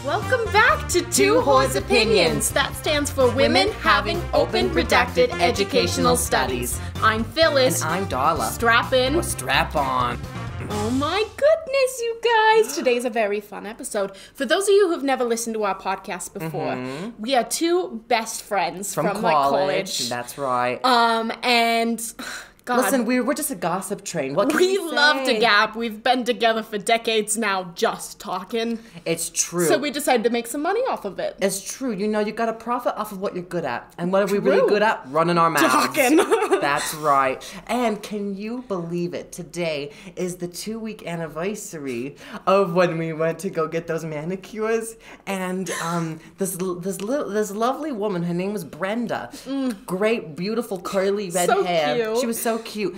Welcome back to Two Whores Opinions. That stands for Women Having Open, Redacted Educational Studies. I'm Phyllis. And I'm Darla. Strap in. Or strap on. Oh my goodness, you guys. Today's a very fun episode. For those of you who've never listened to our podcast before, we are two best friends from college. That's right. And... God. Listen, we're just a gossip train. What can we say? love to gab. We've been together for decades now, just talking. It's true. So we decided to make some money off of it. It's true. You know, you got to profit off of what you're good at. And what are we really good at? Running our mouths. Talking. That's right. And can you believe it? Today is the 2-week anniversary of when we went to go get those manicures. And this lovely woman, her name was Brenda. Great, beautiful, curly red hair. Cute. She was so cute.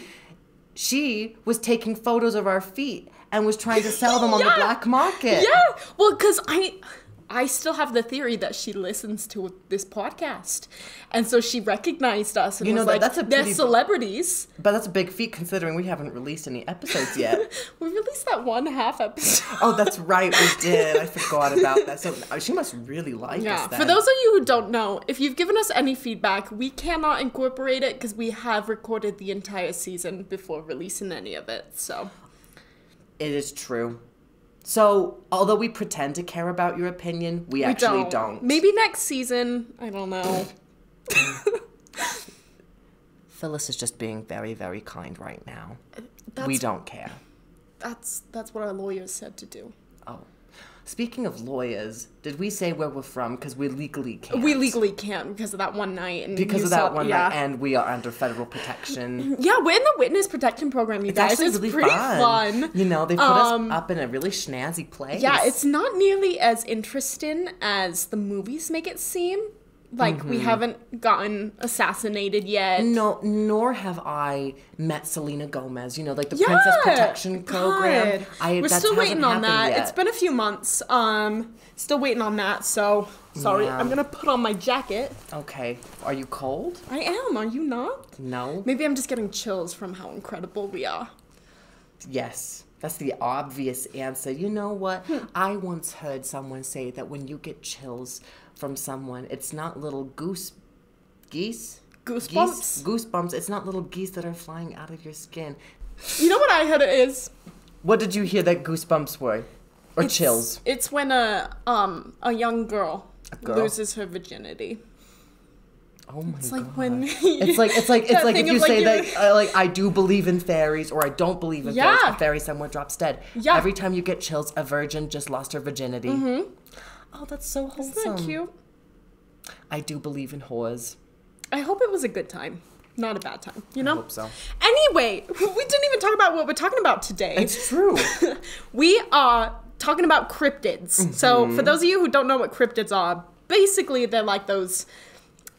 She was taking photos of our feet and was trying to sell them on the black market. Yeah, well, because I still have the theory that she listens to this podcast. And so she recognized us and was like, they're celebrities. But that's a big feat considering we haven't released any episodes yet. We released that one half episode. Oh, that's right, we did. I forgot about that. So she must really like us then. For those of you who don't know, if you've given us any feedback, we cannot incorporate it because we have recorded the entire season before releasing any of it, so. It is true. So, although we pretend to care about your opinion, we actually don't. Maybe next season. I don't know. Phyllis is just being very, very kind right now. We don't care. That's what our lawyers said to do. Oh. Speaking of lawyers, did we say where we're from? Because we legally can't. We legally can't because of that one night. And because of that one night, and we are under federal protection. Yeah, we're in the witness protection program, you guys. It's really pretty fun. You know, they put us up in a really snazzy place. Yeah, it's not nearly as interesting as the movies make it seem. Like, we haven't gotten assassinated yet. No, nor have I met Selena Gomez, you know, like the Princess Protection Program. We're still waiting on that. Yet. It's been a few months. Still waiting on that, so sorry. Yeah. I'm going to put on my jacket. Okay. Are you cold? I am. Are you not? No. Maybe I'm just getting chills from how incredible we are. Yes. That's the obvious answer. You know what? I once heard someone say that when you get chills from someone, it's not little geese? Goosebumps. It's not little geese that are flying out of your skin. You know what I heard it is? What did you hear that goosebumps were? Or chills? It's when a young girl loses her virginity. Oh my god! It's like when it's like if you say that like I do believe in fairies or I don't believe in fairies, a fairy somewhere drops dead. Yeah. Every time you get chills, a virgin just lost her virginity. Oh, that's so wholesome. Isn't that cute? I do believe in whores. I hope it was a good time, not a bad time. You know. I hope so. Anyway, we didn't even talk about what we're talking about today. It's true. We are talking about cryptids. So for those of you who don't know what cryptids are, basically they're like those.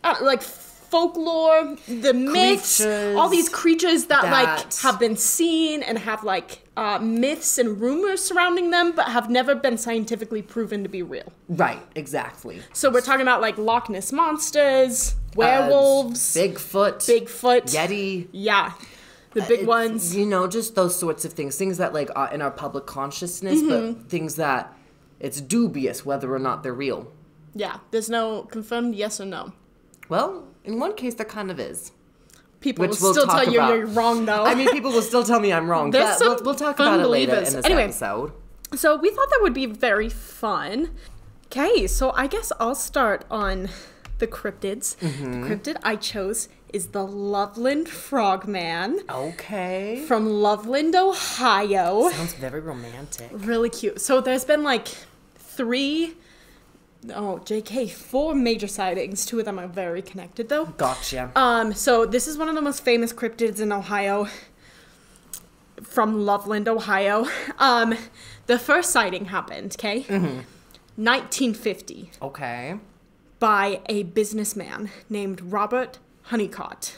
Like folklore, the myths, all these creatures that like have been seen and have like myths and rumors surrounding them, but have never been scientifically proven to be real. Right, exactly. So we're talking about like Loch Ness monsters, werewolves, Bigfoot, Yeti. Yeah, the big ones. You know, just those sorts of things that like are in our public consciousness, but things that it's dubious whether or not they're real. Yeah, there's no confirmed yes or no. Well, in one case, there kind of is. People will still tell you you're wrong, though. I mean, people will still tell me I'm wrong, but we'll talk about it later in this episode. So we thought that would be very fun. Okay, so I guess I'll start on the cryptids. The cryptid I chose is the Loveland Frogman. Okay. From Loveland, Ohio. Sounds very romantic. Really cute. So there's been like 4 major sightings. 2 of them are very connected, though. Gotcha. So this is one of the most famous cryptids in Ohio, from Loveland, Ohio. The first sighting happened, 1950. Okay. By a businessman named Robert Honeycutt,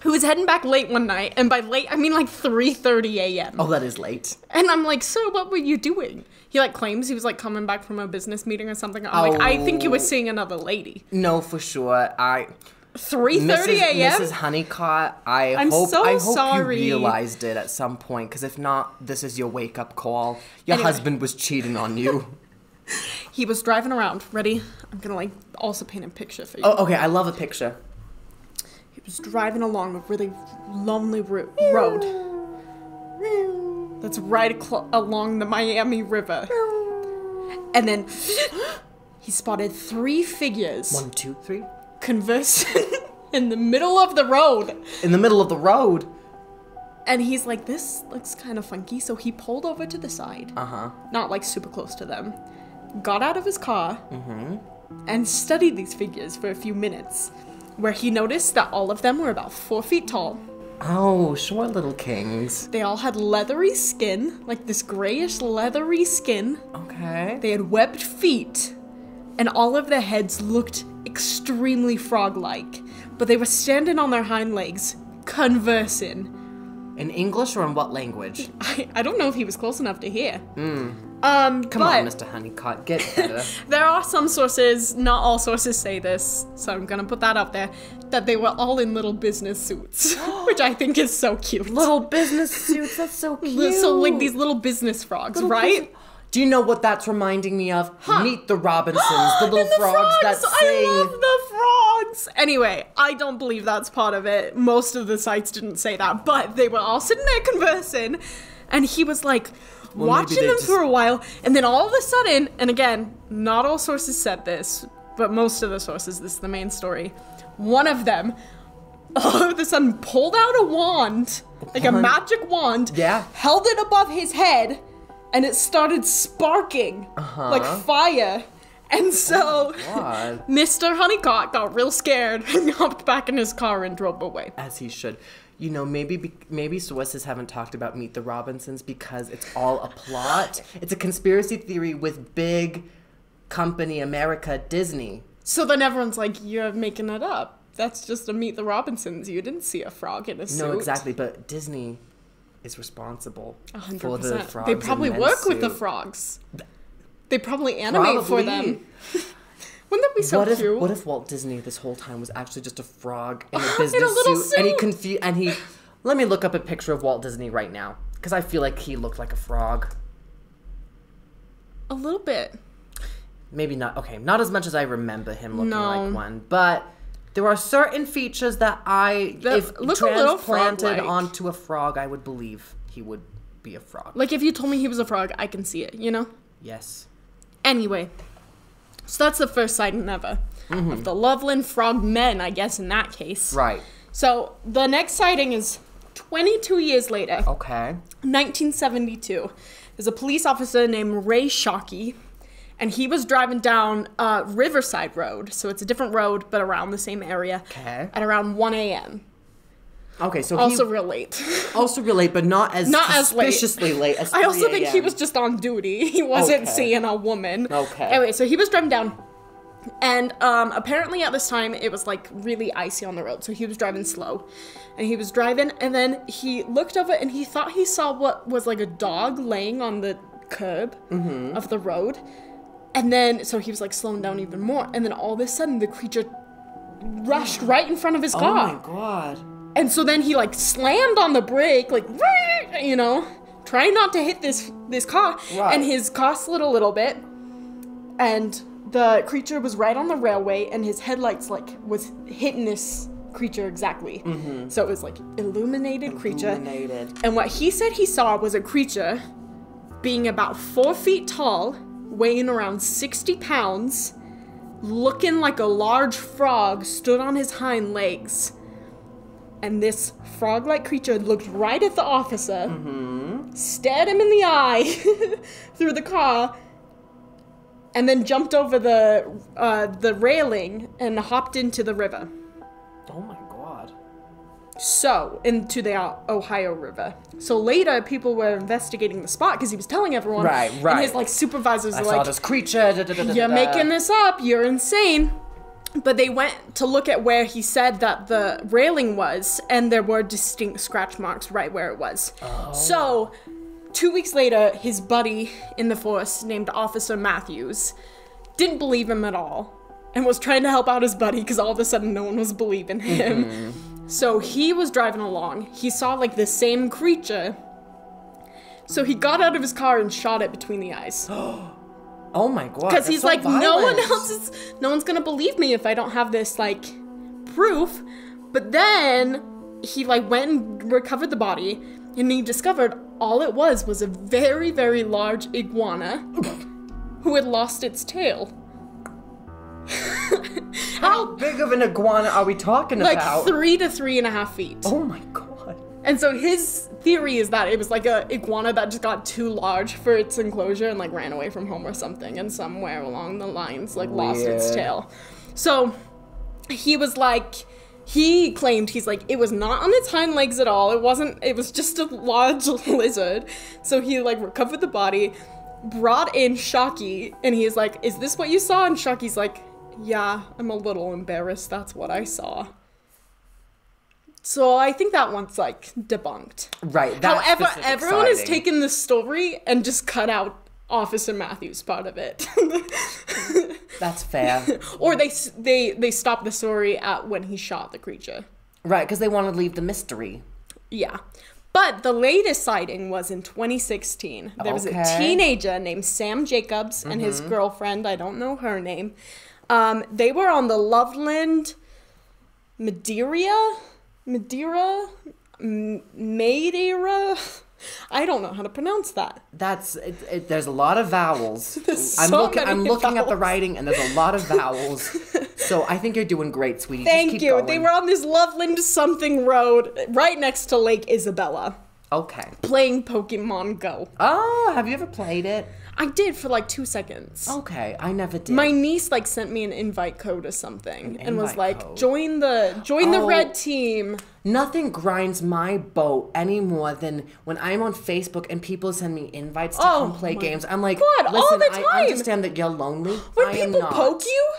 who was heading back late one night, and by late, I mean like 3:30 a.m. Oh, that is late. And I'm like, sir, what were you doing? He like claims he was like coming back from a business meeting or something. I'm like, I think you were seeing another lady. No, for sure. 3:30 a.m. Mrs. Honeycutt, I hope you realized it at some point, because if not, this is your wake-up call. Your husband was cheating on you. He was driving around. Ready? I'm gonna like also paint a picture for you. Oh, okay. I love a picture. He was driving along a really lonely road that's right along the Miami River. And then he spotted 3 figures. 1, 2, 3. Conversing in the middle of the road. In the middle of the road. And he's like, this looks kind of funky. So he pulled over to the side. Not like super close to them. Got out of his car. And studied these figures for a few minutes. Where he noticed that all of them were about 4 feet tall. Oh, short little kings. They all had leathery skin. Like this grayish leathery skin. Okay. They had webbed feet. And all of their heads looked extremely frog-like. But they were standing on their hind legs, conversing. In English or in what language? I don't know if he was close enough to hear. Come on, Mr. Honeycutt, get better. There are some sources, not all sources say this, so I'm gonna put that up there, that they were all in little business suits, which I think is so cute. Little business suits, that's so cute. So like these little business frogs, little right? Do you know what that's reminding me of? Meet the Robinsons, the little And the frogs that sing. I love the frogs! Anyway, I don't believe that's part of it. Most of the sites didn't say that, but they were all sitting there conversing, and he was like watching them for a while, and then all of a sudden, and again, not all sources said this, but most of the sources, this is the main story, one of them all of a sudden pulled out a wand, like a magic wand, held it above his head, and it started sparking like fire. And so Mr. Honeycutt got real scared and hopped back in his car and drove away. As he should. You know, maybe sources haven't talked about Meet the Robinsons because it's all a plot. It's a conspiracy theory with big company America, Disney. So then everyone's like, you're making it up. That's just a Meet the Robinsons. You didn't see a frog in a suit. No, exactly. But Disney is responsible 100%. for the frogs. They probably work with the frogs. They probably animate for them. Wouldn't that be so cute? What if Walt Disney this whole time was actually just a frog in a business suit? And he let me look up a picture of Walt Disney right now because I feel like he looked like a frog. A little bit. Maybe not. Okay, not as much as I remember him looking like one, but there are certain features that if transplanted onto a frog, I would believe he would be a frog. Like if you told me he was a frog, I can see it, you know? Yes. Anyway, so that's the first sighting ever of the Loveland frog men, I guess, in that case. Right. So the next sighting is 22 years later. Okay. 1972. There's a police officer named Ray Shockey, and he was driving down Riverside Road. So it's a different road, but around the same area. Okay. At around 1 a.m. Okay, so also real late. Also real late, but not as suspiciously late as 3 I also think he was just on duty. He wasn't seeing a woman. Okay. Anyway, so he was driving down, and apparently at this time it was like really icy on the road, so he was driving slow, and he was driving, and then he looked over and he thought he saw what was like a dog laying on the curb of the road, and then so he was like slowing down even more, and then all of a sudden the creature rushed right in front of his car. Oh my god. And so then he like slammed on the brake, like, you know, trying not to hit this car. Right. And his car slid a little bit, and the creature was right on the railway, and his headlights like was hitting this creature exactly. So it was like illuminated creature. And what he said he saw was a creature being about 4 feet tall, weighing around 60 pounds, looking like a large frog, stood on his hind legs. And this frog-like creature looked right at the officer, stared him in the eye through the car, and then jumped over the railing and hopped into the river. Oh my god. So, into the Ohio River. So later, people were investigating the spot because he was telling everyone. Right. And his like supervisors were like, I saw this creature. You're making this up. You're insane. But they went to look at where he said that the railing was, and there were distinct scratch marks right where it was. Oh. So, 2 weeks later, his buddy in the force, named Officer Matthews, didn't believe him at all, and was trying to help out his buddy because all of a sudden no one was believing him. So he was driving along. He saw like the same creature. So he got out of his car and shot it between the eyes. Oh my god. Because he's so like, violent. no one's gonna believe me if I don't have this, like, proof. But then he, like, went and recovered the body, and he discovered all it was a very, very large iguana who had lost its tail. How big of an iguana are we talking Like about? 3 to 3.5 feet. Oh my god. And so his theory is that it was like a iguana that just got too large for its enclosure and like ran away from home or something, and somewhere along the lines like lost its tail. So he was like, he claimed, he's like, it was not on its hind legs at all. It was just a large lizard. So he like recovered the body, brought in Shocky, and he's like, is this what you saw? And Shocky's like, yeah, I'm a little embarrassed. That's what I saw. So I think that one's like debunked. Right. However, everyone has taken this story and just cut out Officer Matthews' part of it. That's fair. Or they stopped the story at when he shot the creature. Right, because they want to leave the mystery. Yeah. But the latest sighting was in 2016. There was a teenager named Sam Jacobs and his girlfriend, I don't know her name. They were on the Loveland Madeira. I don't know how to pronounce that. There's a lot of vowels. I'm looking at the writing, and there's a lot of vowels. So I think you're doing great, sweetie. Thank Just keep you. going. They were on this Loveland something road right next to Lake Isabella. Okay. Playing Pokemon Go. Oh, have you ever played it? I did for like 2 seconds. Okay, I never did. My niece like sent me an invite code or something and was like, code. join the red team. Nothing grinds my boat any more than when I'm on Facebook and people send me invites to come play games. I'm like, God, listen, all the time. I understand that you're lonely. When I am people not. poke you?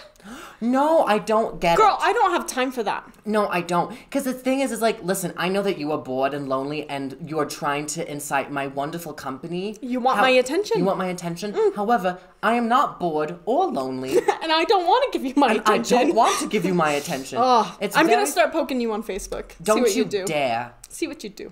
No, I don't get Girl, it. I don't have time for that. No, I don't. Because the thing is like, listen, I know that you are bored and lonely and you are trying to incite my wonderful company. You want my attention. You want my attention. However, I am not bored or lonely. And I don't want to give you my attention. I don't want to give you my attention. I'm going to start poking you on Facebook. Don't See what you do. dare. See what you do.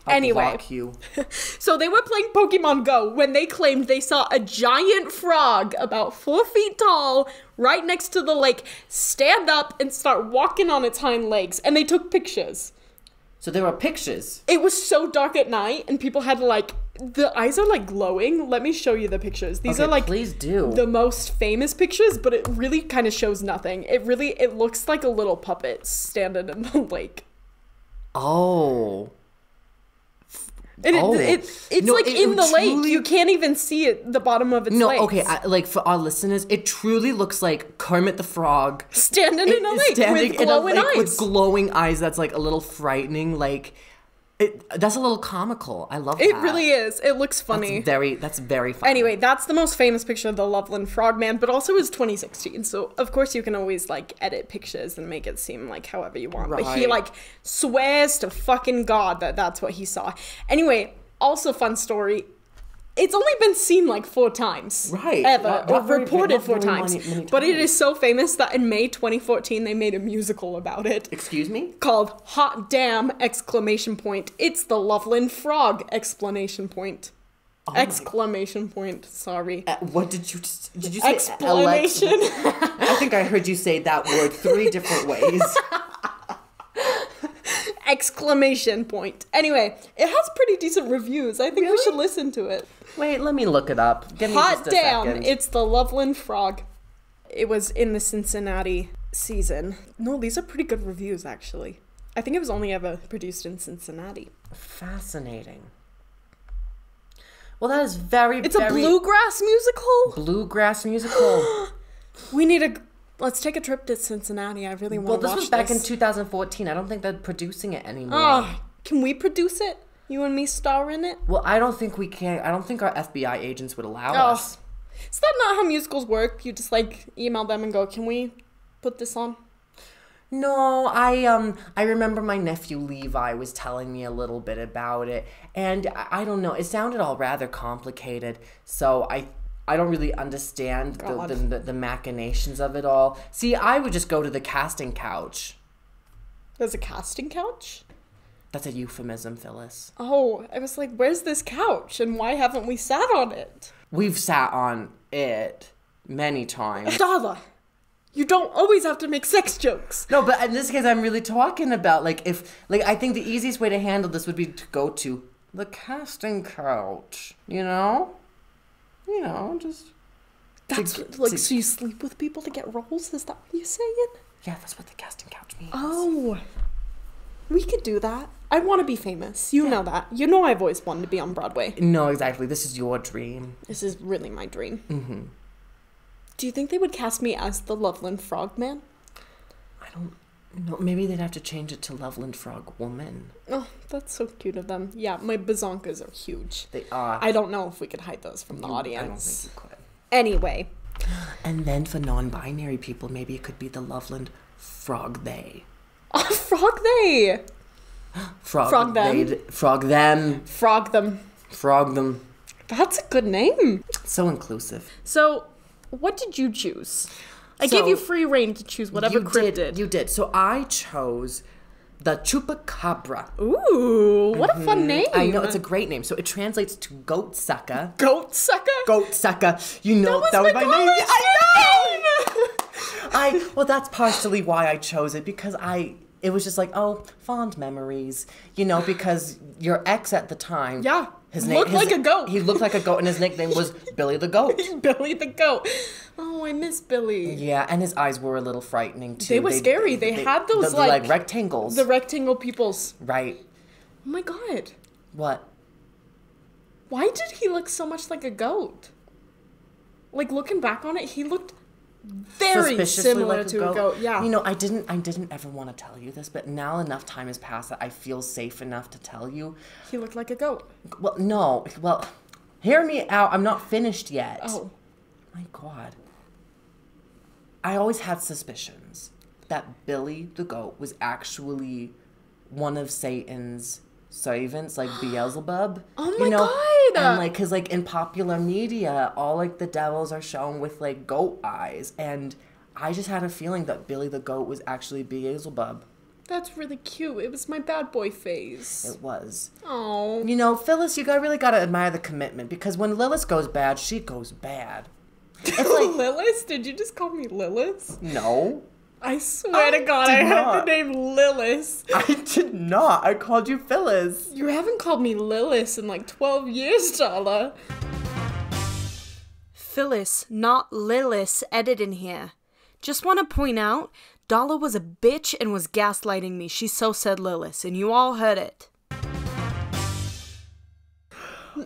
I'll block you. So they were playing Pokemon Go when they claimed they saw a giant frog about 4 feet tall right next to the lake stand up and start walking on its hind legs, and they took pictures. So there were pictures. It was so dark at night, and people had like, the eyes are like glowing. Let me show you the pictures. These are like, please do. The most famous pictures, but it really kind of shows nothing. It looks like a little puppet standing in the lake. Oh. And it's like in the lake. You can't even see it, the bottom of its legs. No, okay, like for our listeners, it truly looks like Kermit the Frog. Standing in a lake with glowing eyes. With glowing eyes that's like a little frightening, like... that's a little comical. I love that. It really is. It looks funny. That's very funny. Anyway, that's the most famous picture of the Loveland Frogman, but also is 2016. So, of course, you can always, like, edit pictures and make it seem like however you want. Right. But he, like, swears to fucking God that that's what he saw. Anyway, also fun story. It's only been seen like 4 times. Right. Ever. Or reported 4 times. But it is so famous that in May 2014, they made a musical about it. Excuse me? Called Hot Damn! Exclamation point. It's the Loveland Frog! Exclamation point. Oh exclamation point. Sorry. What did you say? Explanation. I think I heard you say that word 3 different ways. Exclamation point. Anyway, it has pretty decent reviews. I think we should listen to it. Wait, let me look it up. Give me Hot just a damn! second. It's the Loveland Frog. It was in the Cincinnati season. No, these are pretty good reviews, actually. I think it was only ever produced in Cincinnati. Fascinating. Well, that is very, It's a bluegrass musical? Bluegrass musical. Let's take a trip to Cincinnati. I really want to watch this was back in 2014. I don't think they're producing it anymore. Oh, can we produce it? You and me star in it? Well, I don't think we can. I don't think our FBI agents would allow us. Is that not how musicals work? You just, like, email them and go, can we put this on? No, I remember my nephew Levi was telling me a little bit about it, and I don't know. It sounded all rather complicated, so I don't really understand the machinations of it all. See, I would just go to the casting couch. There's a casting couch? That's a euphemism, Phyllis. Oh, I was like, where's this couch? And why haven't we sat on it? We've sat on it many times. Darla, you don't always have to make sex jokes. No, but in this case, I'm really talking about, like, I think the easiest way to handle this would be to go to the casting couch, you know? You know, just... So you sleep with people to get roles? Is that what you're saying? Yeah, that's what the casting couch means. Oh. We could do that. I want to be famous. You know that. You know I've always wanted to be on Broadway. No, exactly. This is your dream. This is really my dream. Mm-hmm. Do you think they would cast me as the Loveland Frogman? I don't know. Maybe they'd have to change it to Loveland Frog Woman. Oh, that's so cute of them. Yeah, my bazonkas are huge. They are. I don't know if we could hide those from the audience. I don't think you could. Anyway. And then for non-binary people, maybe it could be the Loveland Frog They. Oh, Frog They! Frog them. Frog them. Frog them. Frog them. That's a good name. So inclusive. So, what did you choose? I gave you free reign to choose whatever cryptid. You did. So I chose the Chupacabra. Ooh, what a fun name. I know, it's a great name. So it translates to goat sucker. Goat sucker? Goat sucker. You know, that was my name. I know! Well, that's partially why I chose it, because it was just like, oh, fond memories. You know, because your ex at the time. Yeah. Looked like a goat. He looked like a goat, and his nickname was Billy the Goat. Billy the Goat. Oh, I miss Billy. Yeah, and his eyes were a little frightening, too. They were scary. They had those, like rectangles. The rectangle pupils. Right. Oh, my God. What? Why did he look so much like a goat? Like, looking back on it, he looked very similar like to a goat. Yeah. You know, I didn't ever want to tell you this, but now enough time has passed that I feel safe enough to tell you. He looked like a goat. Well, no. Well, hear me out. I'm not finished yet. Oh. My God. I always had suspicions that Billy the Goat was actually one of Satan's servants, like Beelzebub. Oh my God. God. And like, cause like in popular media, all like the devils are shown with like goat eyes, and I just had a feeling that Billy the Goat was actually Beelzebub. That's really cute. It was my bad boy phase. It was. Oh. You know, Phyllis, you really gotta admire the commitment, because when Lilith goes bad, she goes bad. It's like Lilith? Did you just call me Lilith? No. I swear to God, I heard the name Lilith. I did not. I called you Phyllis. You haven't called me Lilith in like 12 years, Darla. Phyllis, not Lilith, editing here. Just want to point out, Darla was a bitch and was gaslighting me. She so said Lilith, and you all heard it.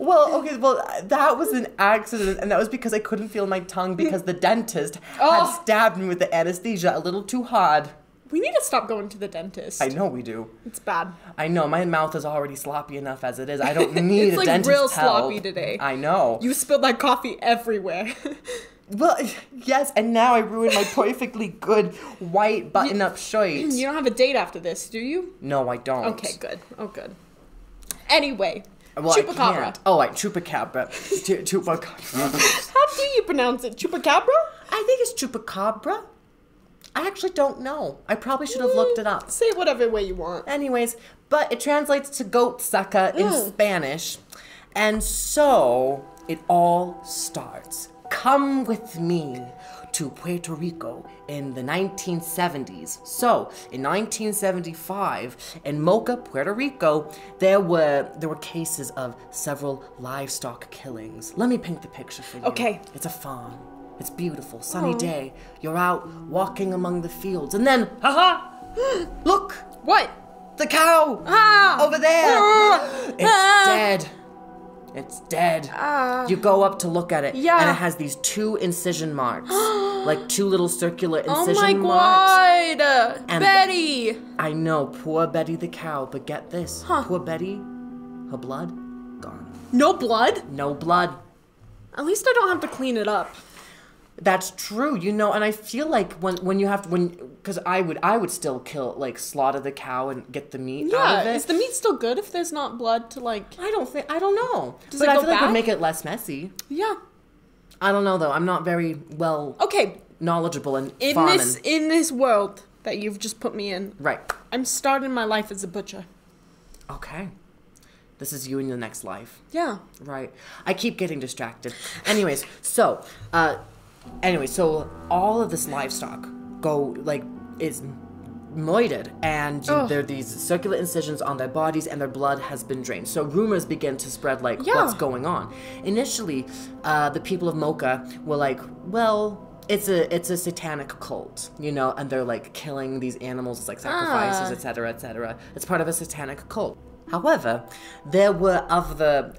Well, okay, that was an accident, and that was because I couldn't feel my tongue because the dentist had stabbed me with the anesthesia a little too hard. We need to stop going to the dentist. I know we do. It's bad. I know, my mouth is already sloppy enough as it is. I don't need it's a like dentist's real help. sloppy today. I know. You spilled that coffee everywhere. Well, yes, and now I ruined my perfectly good white button-up shirt. You don't have a date after this, do you? No, I don't. Okay, good. Oh, good. Anyway... Well, Chupacabra. Chupacabra. Chupacabra. How do you pronounce it? Chupacabra? I think it's Chupacabra. I actually don't know. I probably should have looked it up. Say it whatever way you want. Anyways, but it translates to goat sucker in Spanish. And so it all starts. Come with me to Puerto Rico in the 1970s. So, in 1975, in Moca, Puerto Rico, there were cases of several livestock killings. Let me paint the picture for you. Okay. It's a farm. It's beautiful, sunny day. You're out walking among the fields, and then, look! What? The cow! Over there! It's dead. It's dead. You go up to look at it, and it has these 2 incision marks. Like 2 little circular incision marks. Oh my God! And Betty! I know, poor Betty the cow, but get this. Poor Betty, her blood, gone. No blood? No blood. At least I don't have to clean it up. That's true, you know, and I feel like when you have to, because I would still slaughter the cow and get the meat out of it. Is the meat still good if there's not blood to I don't know. Does but it I go feel like it bad? would make it less messy. Yeah. I don't know though. I'm not very knowledgeable in farming. In this world that you've just put me in. Right. I'm starting my life as a butcher. Okay. This is you in your next life. Yeah. Right. I keep getting distracted. Anyways, so all of this livestock is murdered, and there are these circular incisions on their bodies, and their blood has been drained. So rumors begin to spread, like, what's going on. Initially, the people of Mocha were like, well, it's a satanic cult, you know, and they're like killing these animals as like sacrifices, etc., etc. It's part of a satanic cult. However, there were other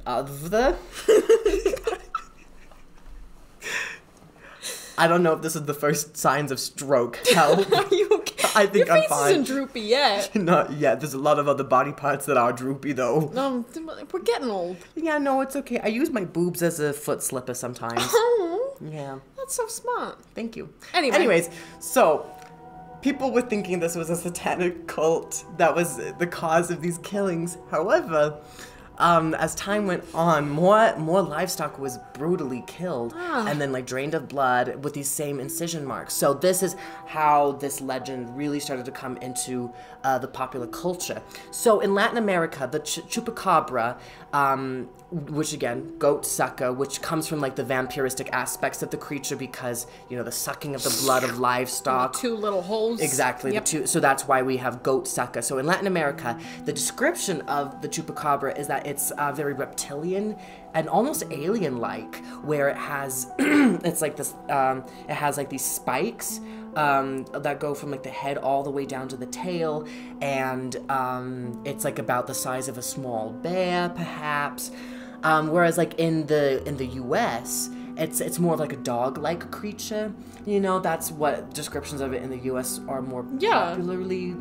I don't know if this is the first signs of stroke. Help. Are you okay? I think Your I'm face fine. isn't droopy yet. Not yet. There's a lot of other body parts that are droopy, though. We're getting old. Yeah, no, it's okay. I use my boobs as a foot slipper sometimes. Oh, Yeah. that's so smart. Thank you. Anyways, so people were thinking this was a satanic cult that was the cause of these killings. However, as time went on, more livestock was brutally killed and then like drained of blood with these same incision marks. So this is how this legend really started to come into the popular culture. So in Latin America, the chupacabra, which again, goat sucker, which comes from like the vampiristic aspects of the creature because, you know, the sucking of the blood of livestock. The two little holes. Exactly, Yep. the two. So that's why we have goat sucker. So in Latin America, the description of the chupacabra is that it's very reptilian and almost alien-like, where it has, it's like this, it has like these spikes that go from like the head all the way down to the tail, and it's like about the size of a small bear, perhaps. Whereas like in the U.S., it's more of like a dog-like creature. You know, that's what descriptions of it in the U.S. are more popularly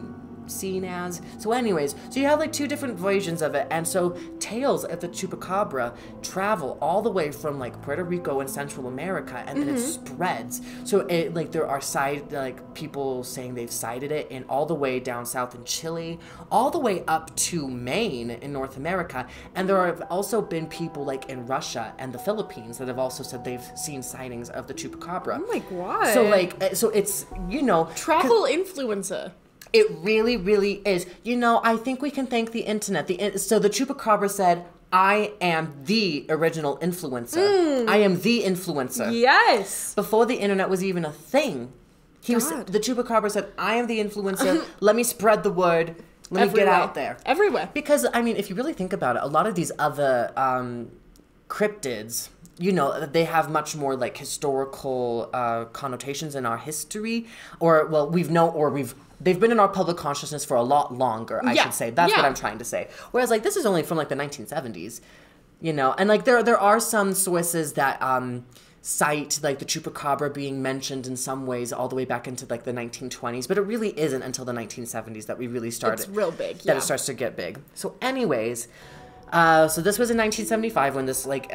seen as. So anyways, so you have like two different versions of it, and so tales of the chupacabra travel all the way from like Puerto Rico and Central America, and then it spreads. So it like there are people saying they've sighted it in all the way down south in Chile, all the way up to Maine in North America, and there have also been people like in Russia and the Philippines that have also said they've seen sightings of the chupacabra. Oh my god. So like, so it's, you know, travel influencer. It really, really is. You know, I think we can thank the internet. So the chupacabra said, I am the original influencer. I am the influencer. Yes. Before the internet was even a thing, the chupacabra said, I am the influencer. Let me spread the word. Let me get out there. Everywhere. Because, I mean, if you really think about it, a lot of these other cryptids, you know, they have much more like historical connotations in our history, they've been in our public consciousness for a lot longer, I should say. That's what I'm trying to say. Whereas like this is only from like the 1970s, you know, and like there are some sources that cite like the chupacabra being mentioned in some ways all the way back into like the 1920s, but it really isn't until the 1970s that we really started. It's real big, that it starts to get big. So anyways, so this was in 1975 when this like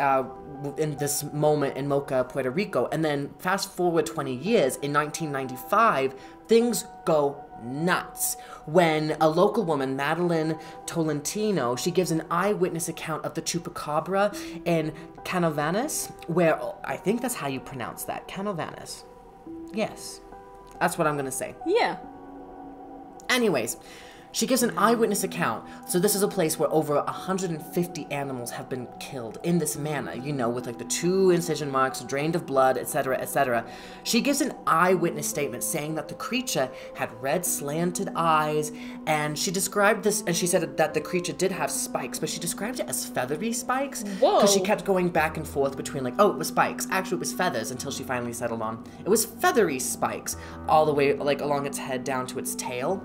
in this moment in Mocha, Puerto Rico, and then fast forward 20 years, in 1995, things go nuts when a local woman, Madeline Tolentino, she gives an eyewitness account of the chupacabra in Canovanas, where I think that's how you pronounce that, Canovanas. Yes, that's what I'm gonna say. Yeah. Anyways, she gives an eyewitness account. So this is a place where over 150 animals have been killed in this manner, you know, with like the 2 incision marks, drained of blood, etc., etc. She gives an eyewitness statement saying that the creature had red slanted eyes, and she described this, and she said that the creature did have spikes, but she described it as feathery spikes. Whoa. Because she kept going back and forth between like, oh, it was spikes. Actually, it was feathers, until she finally settled on it was feathery spikes all the way like along its head down to its tail.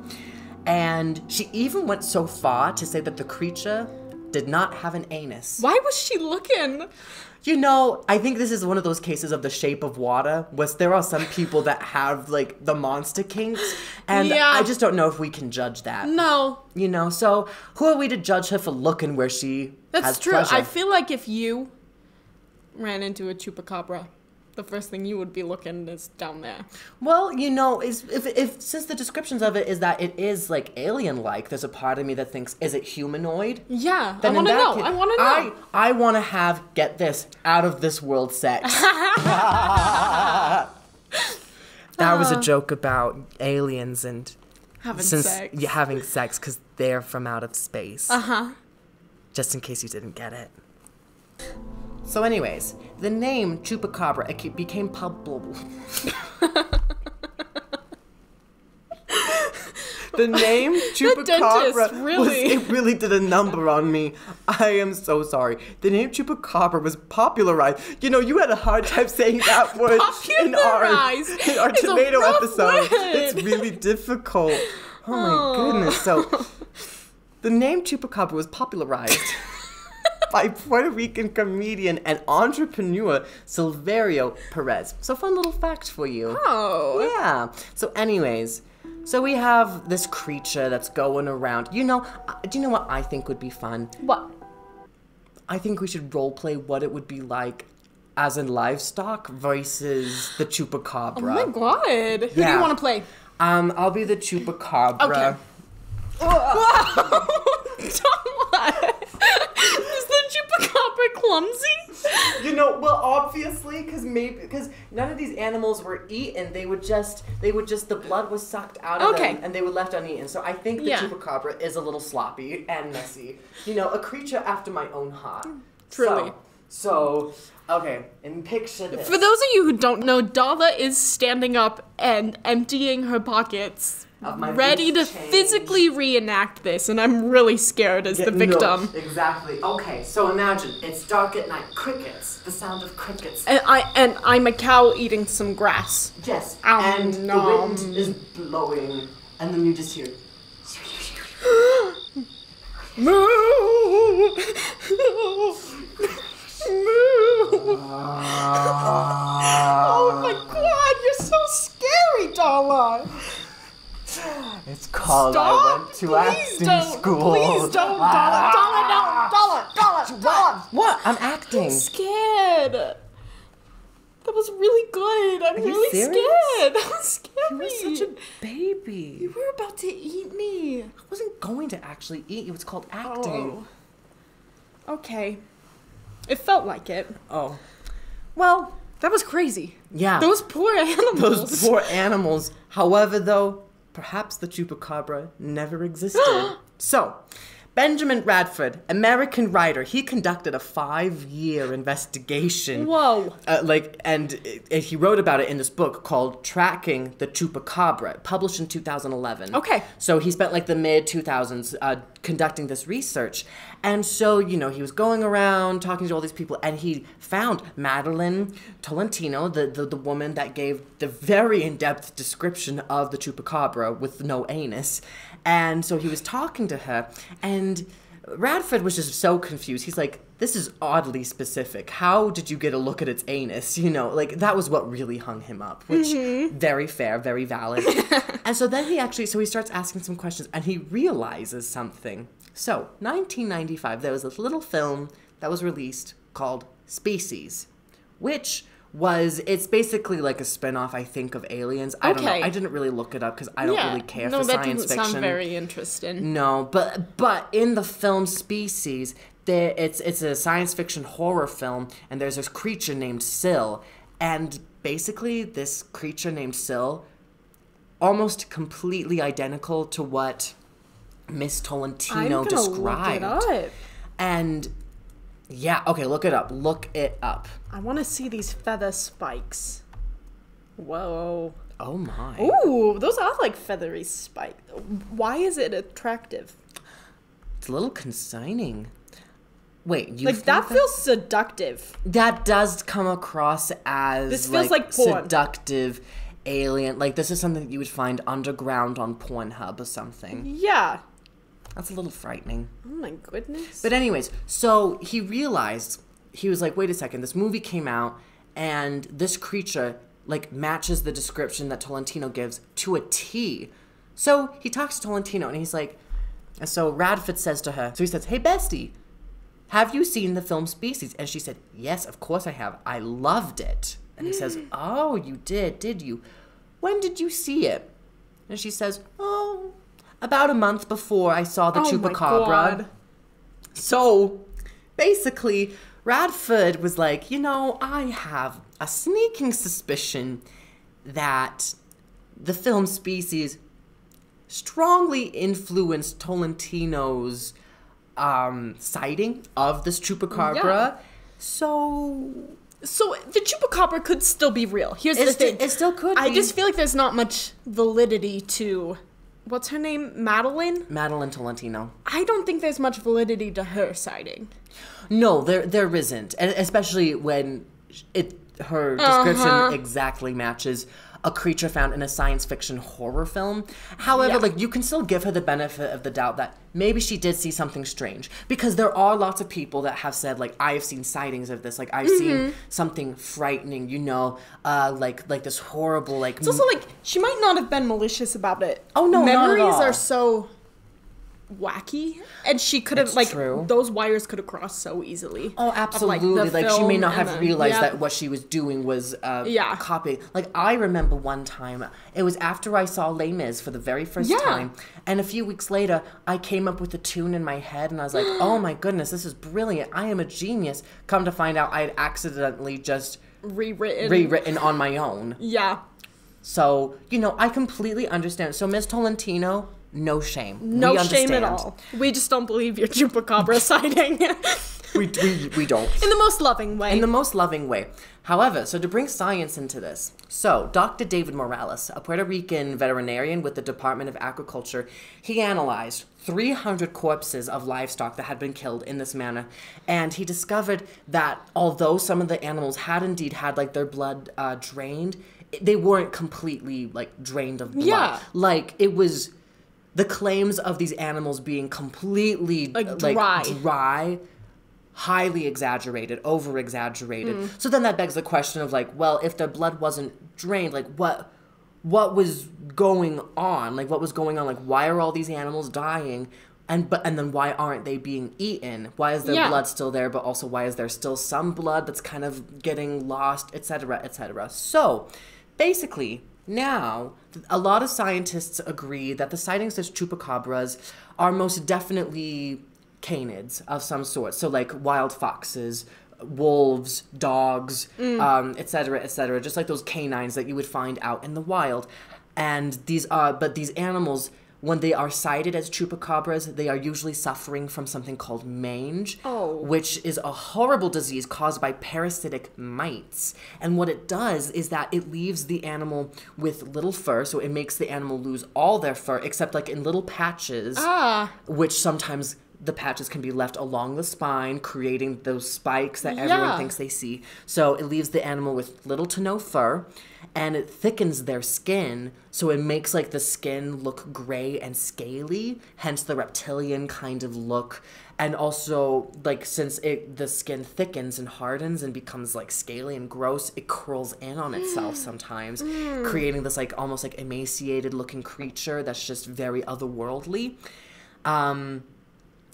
And she even went so far to say that the creature did not have an anus. Why was she looking? You know, I think this is one of those cases of The Shape of Water, where there are some people that have, like, the monster kinks, and I just don't know if we can judge that. No. You know, so who are we to judge her for looking where she has true. pleasure? I feel like if you ran into a chupacabra, the first thing you would be looking is down there. Well, you know, if since the descriptions of it is that it is like alien-like, there's a part of me that thinks, is it humanoid? Yeah, then I want to know. I want to know. I want to have, get this, out of this world sex. That was a joke about aliens and having sex. Yeah, having sex because they're from out of space. Uh-huh. just in case you didn't get it. So anyways, the name Chupacabra became public. The name Chupacabra it really did a number on me. I am so sorry. The name Chupacabra was popularized. You know, you had a hard time saying that word in our tomato episode. It's really difficult. Oh my goodness. So the name Chupacabra was popularized by Puerto Rican comedian and entrepreneur Silverio Perez. So fun little fact for you. Oh. Yeah. So anyways, so we have this creature that's going around. You know, do you know what I think would be fun? What? I think we should roleplay what it would be like as in livestock versus the Chupacabra. Oh my god. Yeah. Who do you want to play? I'll be the Chupacabra. Okay. Is the Chupacabra clumsy? You know, well, obviously, because none of these animals were eaten. They would just the blood was sucked out of them and they were left uneaten. So I think the Chupacabra is a little sloppy and messy. You know, a creature after my own heart. Truly. So okay, and picture this. For those of you who don't know, Darla is standing up and emptying her pockets, ready to physically reenact this, and I'm really scared as the victim. No, exactly. Okay, so imagine it's dark at night. Crickets. The sound of crickets. And I'm a cow eating some grass. Yes. And the wind is blowing, and then you just hear. Moo! Oh my god, you're so scary, Darla! It's called I went to acting school. Please don't, Darla! Darla! What? I'm acting. I'm scared. That was really good. I'm really serious? scared. That was scary. You were such a baby. You were about to eat me. I wasn't going to actually eat you. It's called acting. Oh. Okay. It felt like it. Oh. Well, that was crazy. Yeah. Those poor animals. Those poor animals. However, though, perhaps the Chupacabra never existed. So, Benjamin Radford, American writer, he conducted a 5-year investigation. Whoa. And he wrote about it in this book called Tracking the Chupacabra, published in 2011. Okay. So he spent like the mid-2000s conducting this research. And so, you know, he was going around talking to all these people, and he found Madeline Tolentino, the woman that gave the very in-depth description of the Chupacabra with no anus. And so he was talking to her, and Radford was just so confused. He's like, this is oddly specific. How did you get a look at its anus? You know, like, that was what really hung him up, which, very fair, very valid. And so then he starts asking some questions, and he realizes something. So, 1995, there was this little film that was released called Species, which it's basically like a spin-off, I think, of Aliens. I don't know. I didn't really look it up because I don't really care for science fiction. No, that doesn't sound very interesting. No, but in the film Species, it's a science fiction horror film, and there's this creature named Syl, and basically this creature named Syl, almost completely identical to what Miss Tolentino described. Look it up. And yeah, okay, look it up. Look it up. I want to see these feather spikes. Whoa. Oh my. Ooh, those are like feathery spikes. Why is it attractive? It's a little consigning. Wait, you like that feels seductive. That does come across as this feels like porn. Seductive alien. Like this is something that you would find underground on Pornhub or something. Yeah. That's a little frightening. Oh my goodness. But anyways, so he realized, he was like, wait a second, this movie came out and this creature like matches the description that Tolentino gives to a T. So he talks to Tolentino and he's like, so Radford says to her, so he says, hey bestie, have you seen the film Species? And she said, yes, of course I have. I loved it. And he says, oh, you did you? When did you see it? And she says, oh, about a month before I saw the Chupacabra. My God. So basically, Radford was like, you know, I have a sneaking suspicion that the film Species strongly influenced Tolentino's sighting of this chupacabra. Yeah. So the chupacabra could still be real. Here's the thing. It still could be. I just feel like there's not much validity to... What's her name? Madeline Tolentino. I don't think there's much validity to her sighting. No, there isn't. And especially when her description exactly matches a creature found in a science fiction horror film. However, like, you can still give her the benefit of the doubt that maybe she did see something strange. Because there are lots of people that have said, like, I have seen sightings of this. Like, I've seen something frightening, you know, like this horrible, like... It's also, like, she might not have been malicious about it. Oh, no, Memories not at all. are so wacky, and she could have, like, true. Those wires could have crossed so easily. Oh, absolutely. Like she may not have realized that what she was doing was copying. Like, I remember one time, it was after I saw Les Mis for the very first time, and a few weeks later, I came up with a tune in my head, and I was like, oh my goodness, this is brilliant. I am a genius. Come to find out, I had accidentally just rewritten on my own. Yeah. So, you know, I completely understand. So, Miss Tolentino... No shame. No shame at all. We just don't believe your chupacabra sighting. we don't. In the most loving way. In the most loving way. However, so to bring science into this, so Dr. David Morales, a Puerto Rican veterinarian with the Department of Agriculture, he analyzed 300 corpses of livestock that had been killed in this manner, and he discovered that although some of the animals had indeed had like their blood drained, they weren't completely like drained of blood. Yeah. Like it was the claims of these animals being completely dry, highly exaggerated, over exaggerated. So then that begs the question of like, well, if their blood wasn't drained, like what was going on? Like what was going on? Like why are all these animals dying? And then why aren't they being eaten? Why is their blood still there? But also why is there still some blood that's kind of getting lost, etc., etc. So basically, now, a lot of scientists agree that the sightings of chupacabras are most definitely canids of some sort. So, like wild foxes, wolves, dogs, etc., etc. Just like those canines that you would find out in the wild. And these animals, when they are sighted as chupacabras, they are usually suffering from something called mange, which is a horrible disease caused by parasitic mites. And what it does is that it leaves the animal with little fur, so it makes the animal lose all their fur, except like in little patches, which sometimes the patches can be left along the spine, creating those spikes that everyone thinks they see. So it leaves the animal with little to no fur, and it thickens their skin, so it makes like the skin look gray and scaly, hence the reptilian kind of look. And also, like, since the skin thickens and hardens and becomes like scaly and gross, it curls in on itself sometimes, creating this like almost like emaciated looking creature that's just very otherworldly.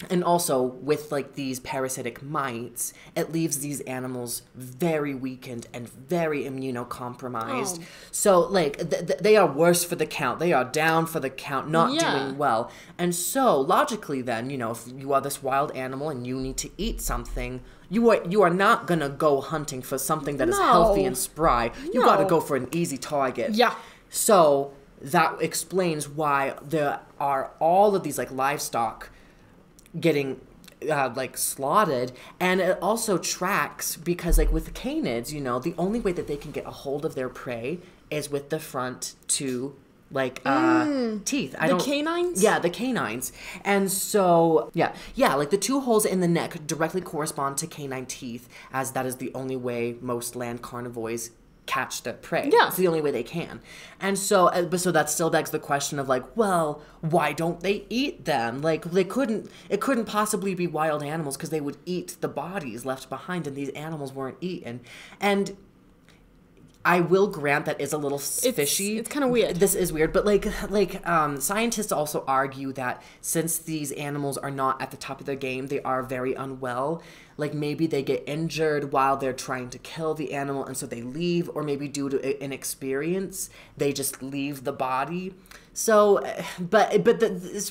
And also, with, like, these parasitic mites, it leaves these animals very weakened and very immunocompromised. So, like, they are worse for the count. They are down for the count, not doing well. And so, logically then, you know, if you are this wild animal and you need to eat something, you are not going to go hunting for something that is healthy and spry. You got to go for an easy target. Yeah. So, that explains why there are all of these, like, livestock getting like slaughtered, and it also tracks because like with canids, you know, the only way that they can get a hold of their prey is with the front two like teeth. The canines? Yeah, the canines. And so like the two holes in the neck directly correspond to canine teeth, as that is the only way most land carnivores catch their prey. Yeah. It's the only way they can. And so that still begs the question of like, well, why don't they eat them? Like it couldn't possibly be wild animals because they would eat the bodies left behind, and these animals weren't eaten. And I will grant that is a little fishy. It's kind of weird. This is weird, but scientists also argue that since these animals are not at the top of their game, they are very unwell. Like maybe they get injured while they're trying to kill the animal, and so they leave, or maybe due to inexperience, they just leave the body. So,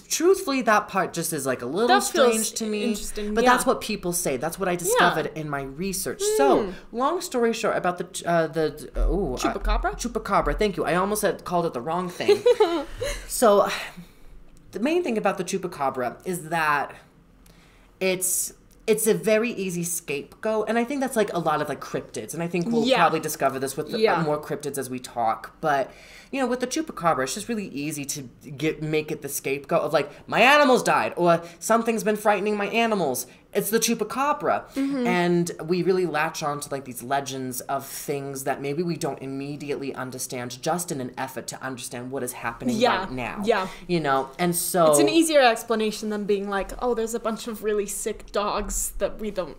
truthfully, that part just is like a little strange to me. Interesting. But that's what people say. That's what I discovered in my research. So, long story short, about the chupacabra. Chupacabra. Thank you. I almost called it the wrong thing. So, the main thing about the chupacabra is that it's a very easy scapegoat, and I think that's like a lot of like cryptids, and I think we'll probably discover this with more cryptids as we talk. But you know, with the chupacabra, it's just really easy to make it the scapegoat of like, my animals died, or something's been frightening my animals. It's the chupacabra. And we really latch on to like these legends of things that maybe we don't immediately understand, just in an effort to understand what is happening right now. You know, and so it's an easier explanation than being like, oh, there's a bunch of really sick dogs that we don't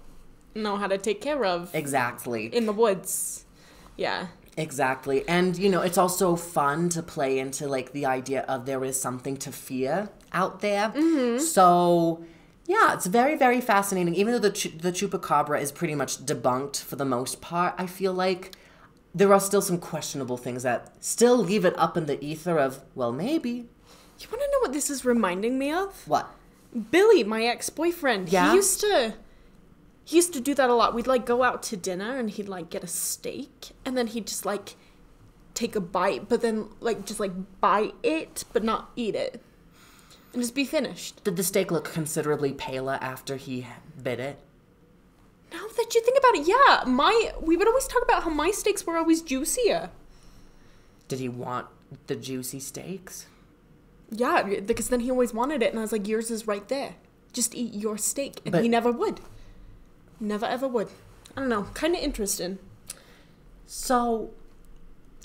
know how to take care of. Exactly. In the woods. Yeah. Exactly. And, you know, it's also fun to play into, like, the idea of there is something to fear out there. So, yeah, it's very, very fascinating. Even though the chupacabra is pretty much debunked for the most part, I feel like there are still some questionable things that still leave it up in the ether of, well, maybe. You want to know what this is reminding me of? What? Billy, my ex-boyfriend. Yeah? He used to do that a lot. We'd, like, go out to dinner, and he'd, like, get a steak, and then he'd just, like, take a bite, but then, like, just, like, bite it, but not eat it. And just be finished. Did the steak look considerably paler after he bit it? Now that you think about it, yeah. We would always talk about how my steaks were always juicier. Did he want the juicy steaks? Yeah, because then he always wanted it, and I was like, yours is right there. Just eat your steak. And he never would. Never ever would. I don't know. Kind of interesting. So,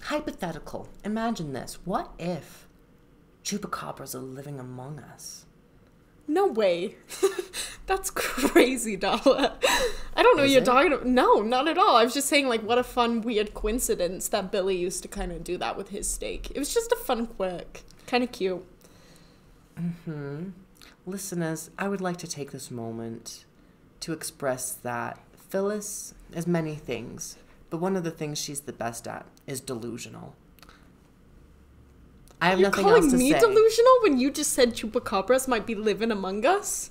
hypothetical. Imagine this. What if chupacabras are living among us? No way. That's crazy, Darla. I don't know what you're talking about. No, not at all. I was just saying, like, what a fun, weird coincidence that Billy used to kind of do that with his steak. It was just a fun quirk. Kind of cute. Listeners, I would like to take this moment to express that Phyllis is many things, but one of the things she's the best at is delusional. I have nothing else to say. You're calling me delusional when you just said chupacabras might be living among us?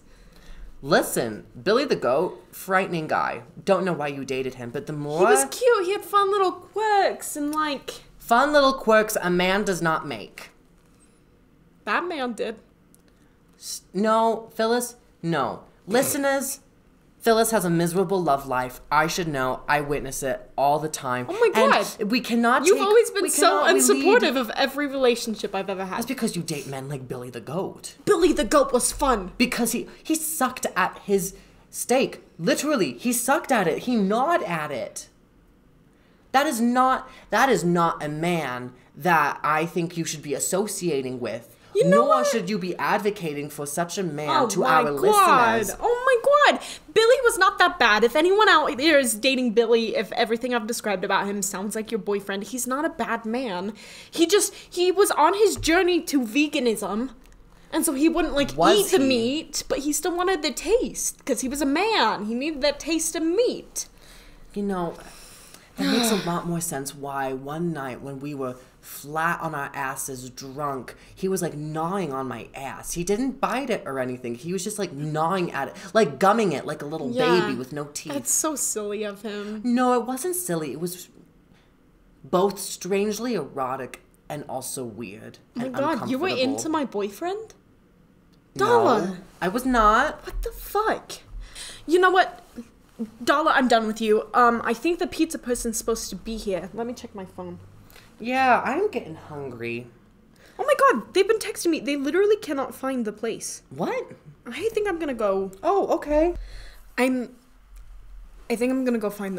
Listen, Billy the Goat, frightening guy. Don't know why you dated him, but the more... He was cute. He had fun little quirks and, like... Fun little quirks a man does not make. That man did. No, Phyllis, no. Listeners... Phyllis has a miserable love life. I should know. I witness it all the time. Oh my God. And we cannot You've always been so unsupportive of every relationship I've ever had. That's because you date men like Billy the Goat. Billy the Goat was fun. Because he sucked at his steak. Literally, he sucked at it. He gnawed at it. That is not a man that I think you should be associating with. Nor should you be advocating for such a man to our listeners. Oh my God. Billy was not that bad. If anyone out there is dating Billy, if everything I've described about him sounds like your boyfriend, he's not a bad man. He was on his journey to veganism. And so he wouldn't eat the meat, but he still wanted the taste because he was a man. He needed that taste of meat. You know, that makes a lot more sense why one night when we were flat on our asses drunk, he was like gnawing on my ass. He didn't bite it or anything. He was just like gnawing at it, like gumming it like a little baby with no teeth. That's so silly of him. No, it wasn't silly. It was both strangely erotic and also weird. Oh my God, you were into my boyfriend? Darla. No, I was not. What the fuck? You know what? Darla, I'm done with you. I think the pizza person's supposed to be here. Let me check my phone. Yeah, I'm getting hungry. Oh my God, they've been texting me. They literally cannot find the place. What? I think I'm gonna go. Oh, okay. I think I'm gonna go find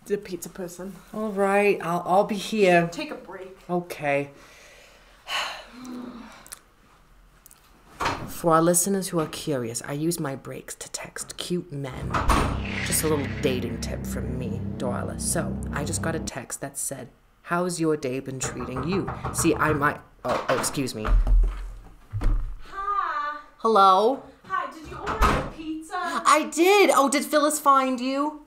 the pizza person. All right, I'll be here. Take a break. Okay. For our listeners who are curious, I use my breaks to text cute men. Just a little dating tip from me, Darla. So, I just got a text that said, "How's your day been treating you?" See, I might... Oh, excuse me. Hi. Hello? Hi, did you order a pizza? I did. Oh, did Phyllis find you?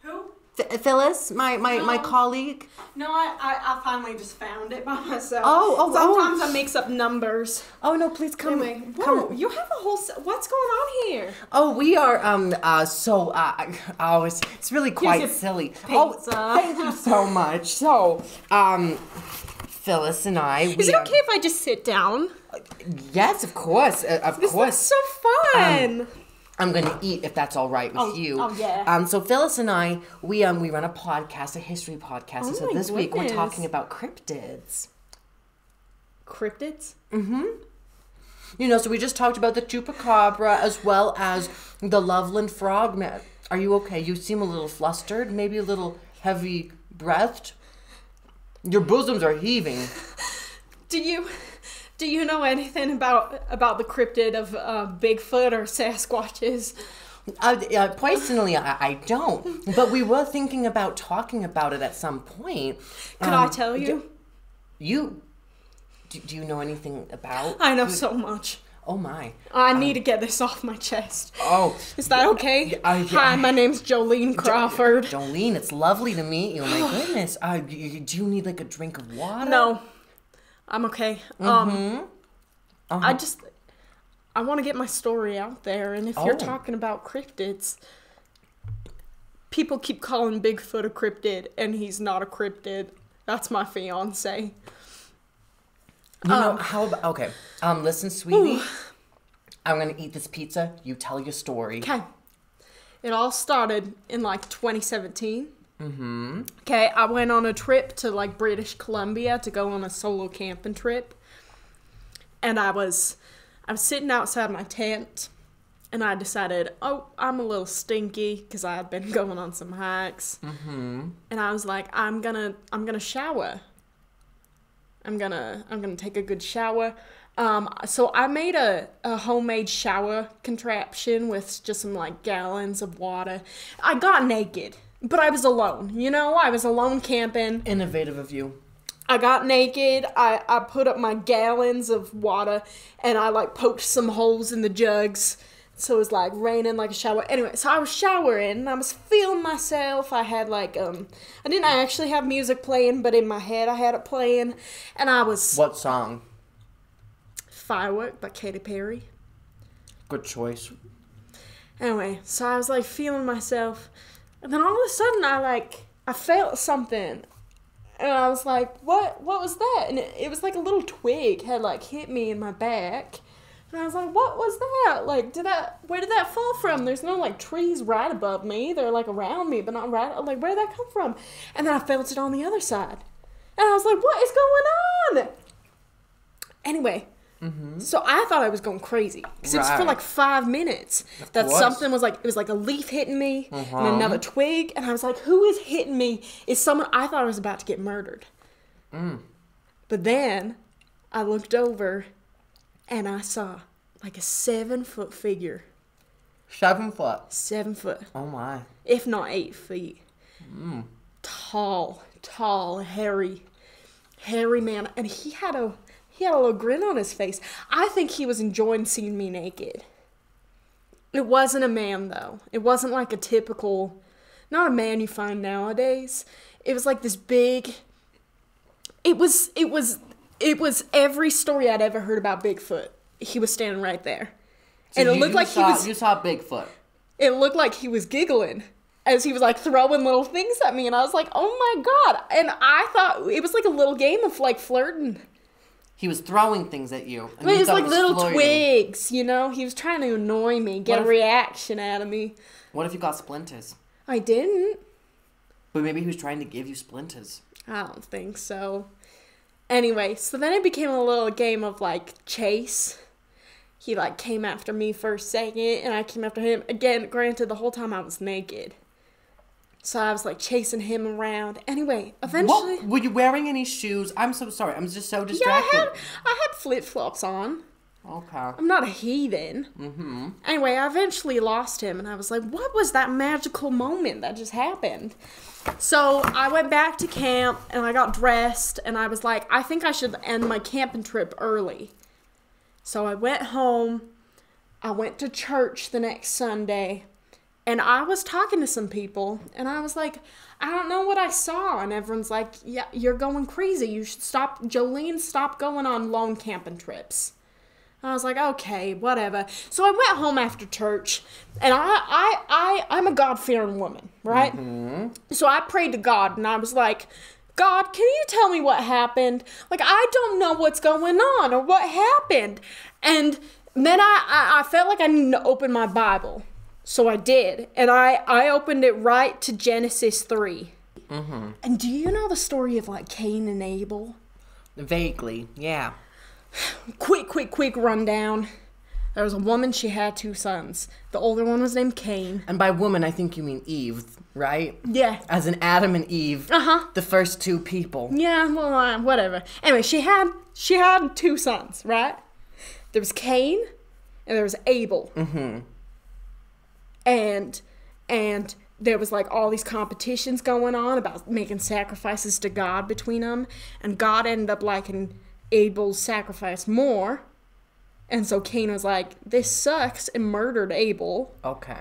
Who? Phyllis, my colleague. No, I finally just found it by myself. Oh. Sometimes I mix up numbers. Oh, no, please come. Anyway, whoa, you have a whole... What's going on here? Oh, we are, it's really quite silly. Pizza. Oh, thank you so much. So, Phyllis and I... Is it okay if I just sit down? Yes, of course. Of course. This is so fun. I'm going to eat if that's all right with you. Oh, yeah. So Phyllis and I, we run a podcast, a history podcast. And so my this week we're goodness. talking about cryptids. Cryptids? You know, so we just talked about the chupacabra as well as the Loveland frogman. Are you okay? You seem a little flustered, maybe a little heavy-breathed. Your bosoms are heaving. Do you know anything about the cryptid of Bigfoot or Sasquatches? Personally, I don't. But we were thinking about talking about it at some point. Could I tell you? Do you know anything about? I know so much. Oh my. I need to get this off my chest. Oh. Is that okay? Hi, my name's Jolene Crawford. Jolene, it's lovely to meet you. Oh my goodness. Do you need like a drink of water? No. I'm okay. I want to get my story out there, and if you're talking about cryptids, people keep calling Bigfoot a cryptid, and he's not a cryptid. That's my fiance. You know, how about, okay, listen, sweetie, I'm gonna eat this pizza, you tell your story. Okay. It all started in, 2017. Okay, I went on a trip to, British Columbia to go on a solo camping trip. And I was sitting outside my tent, and I decided, I'm a little stinky, because I had been going on some hikes. And I was like, I'm gonna shower. I'm gonna take a good shower. So I made a homemade shower contraption with just some gallons of water. I got naked, but I was alone. I was alone camping. Innovative of you. I got naked. I put up my gallons of water, and I poked some holes in the jugs. So it was raining like a shower. Anyway, so I was showering and I was feeling myself. I had I didn't actually have music playing, but in my head I had it playing. And I was... What song? Firework by Katy Perry. Good choice. Anyway, so I was feeling myself. And then all of a sudden I felt something. And I was like, what was that? And it was a little twig had hit me in my back. And I was like, what was that? Where did that fall from? There's no, trees right above me. They're, around me, but not right. Where did that come from? And then I felt it on the other side. And I was like, what is going on? Anyway, so I thought I was going crazy. Because it was for, 5 minutes. That something was, it was a leaf hitting me and another twig. And I was like, who is hitting me? Is someone... I thought I was about to get murdered. But then I looked over... And I saw a 7-foot figure. 7 foot? 7 foot. Oh my. If not 8 feet. Tall, hairy man. And he had a little grin on his face. I think he was enjoying seeing me naked. It wasn't a man though. It wasn't a typical, not a man you find nowadays. It was this big, it was every story I'd ever heard about Bigfoot. He was standing right there. So and it looked like you saw Bigfoot. It looked like he was giggling as he was throwing little things at me. And I was like, oh my God. And I thought it was a little game of flirting. He was throwing things at you. And it was little twigs, He was trying to annoy me, get a reaction out of me. What if you got splinters? I didn't. But maybe he was trying to give you splinters. I don't think so. Anyway, so then it became a little game of chase. He came after me for a second, and I came after him. Again, granted, the whole time I was naked. So I was chasing him around. Anyway, eventually... What? Were you wearing any shoes? I'm so sorry. I'm just so distracted. Yeah, I had flip-flops on. Okay. I'm not a heathen. Anyway, I eventually lost him, and I was like, what was that magical moment that just happened? So I went back to camp, and I got dressed, and I was like, I think I should end my camping trip early. So I went home, I went to church the next Sunday, and I was talking to some people, and I was like, I don't know what I saw. And everyone's like, yeah, you're going crazy. You should stop, Jolene, stop going on lone camping trips. I was like, okay, whatever. So I went home after church, and I'm a God-fearing woman, right? So I prayed to God, and I was like, God, can you tell me what happened? Like, I don't know what's going on or what happened. And then I felt like I needed to open my Bible. So I did. And I opened it right to Genesis 3. Mm-hmm. And do you know the story of, like, Cain and Abel? Vaguely, yeah. Quick rundown. There was a woman, she had 2 sons. The older one was named Cain. And by woman, I think you mean Eve, right? Yeah. As in Adam and Eve. Uh-huh. The first 2 people. Yeah, well, whatever. Anyway, she had 2 sons, right? There was Cain and there was Abel. Mm-hmm. And there was, like, all these competitions going on about making sacrifices to God between them. And God ended up liking Abel's sacrifice more. And so Cain was like, this sucks, and murdered Abel. Okay.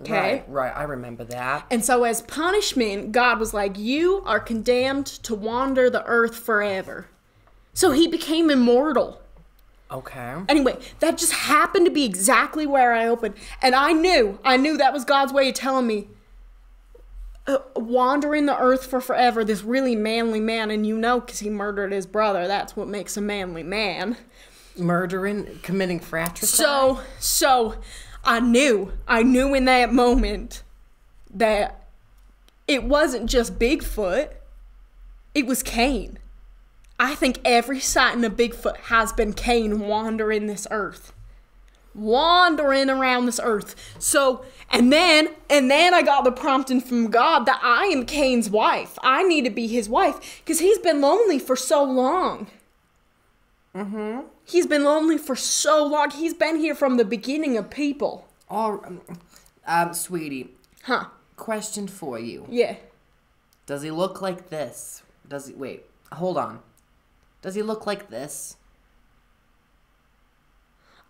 Okay. Right. I remember that. And so as punishment, God was like, you are condemned to wander the earth forever. So he became immortal. Okay. Anyway, that just happened to be exactly where I opened. And I knew that was God's way of telling me, wandering the earth for forever, this really manly man, and you know, because he murdered his brother, that's what makes a manly man. Murdering, committing fratricide? So I knew in that moment that it wasn't just Bigfoot, it was Cain. I think every sighting of Bigfoot has been Cain wandering this earth. Wandering around this earth. So, and then I got the prompting from God that I am Cain's wife. I need to be his wife because he's been lonely for so long. Mm-hmm. He's been lonely for so long. He's been here from the beginning of people. Sweetie. Huh? Question for you. Yeah. Does he look like this? Wait, hold on. Does he look like this?